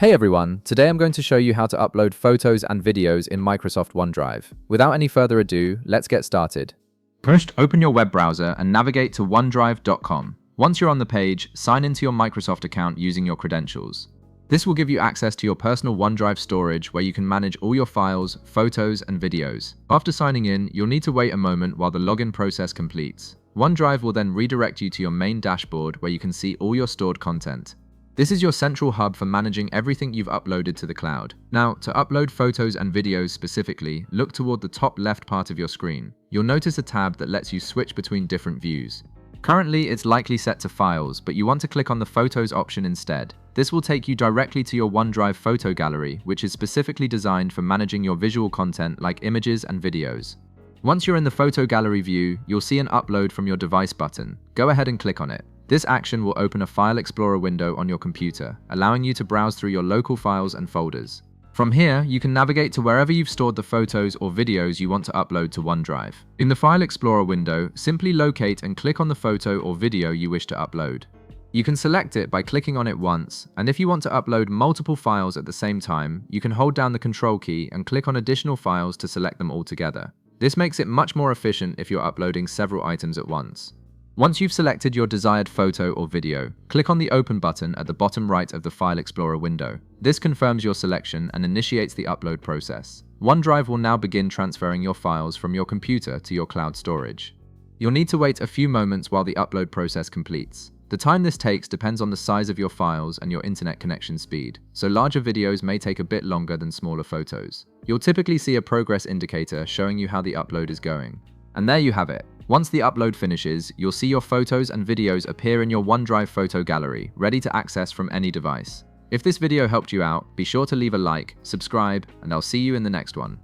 Hey everyone, today I'm going to show you how to upload photos and videos in Microsoft OneDrive. Without any further ado, let's get started. First, open your web browser and navigate to onedrive.com. Once you're on the page, sign into your Microsoft account using your credentials. This will give you access to your personal OneDrive storage where you can manage all your files, photos, and videos. After signing in, you'll need to wait a moment while the login process completes. OneDrive will then redirect you to your main dashboard where you can see all your stored content. This is your central hub for managing everything you've uploaded to the cloud. Now, to upload photos and videos specifically, look toward the top left part of your screen. You'll notice a tab that lets you switch between different views. Currently, it's likely set to files, but you want to click on the Photos option instead. This will take you directly to your OneDrive photo gallery, which is specifically designed for managing your visual content like images and videos. Once you're in the photo gallery view, you'll see an Upload from your device button. Go ahead and click on it. This action will open a File Explorer window on your computer, allowing you to browse through your local files and folders. From here, you can navigate to wherever you've stored the photos or videos you want to upload to OneDrive. In the File Explorer window, simply locate and click on the photo or video you wish to upload. You can select it by clicking on it once, and if you want to upload multiple files at the same time, you can hold down the Control key and click on additional files to select them all together. This makes it much more efficient if you're uploading several items at once. Once you've selected your desired photo or video, click on the Open button at the bottom right of the File Explorer window. This confirms your selection and initiates the upload process. OneDrive will now begin transferring your files from your computer to your cloud storage. You'll need to wait a few moments while the upload process completes. The time this takes depends on the size of your files and your internet connection speed, so larger videos may take a bit longer than smaller photos. You'll typically see a progress indicator showing you how the upload is going. And there you have it. Once the upload finishes, you'll see your photos and videos appear in your OneDrive photo gallery, ready to access from any device. If this video helped you out, be sure to leave a like, subscribe, and I'll see you in the next one.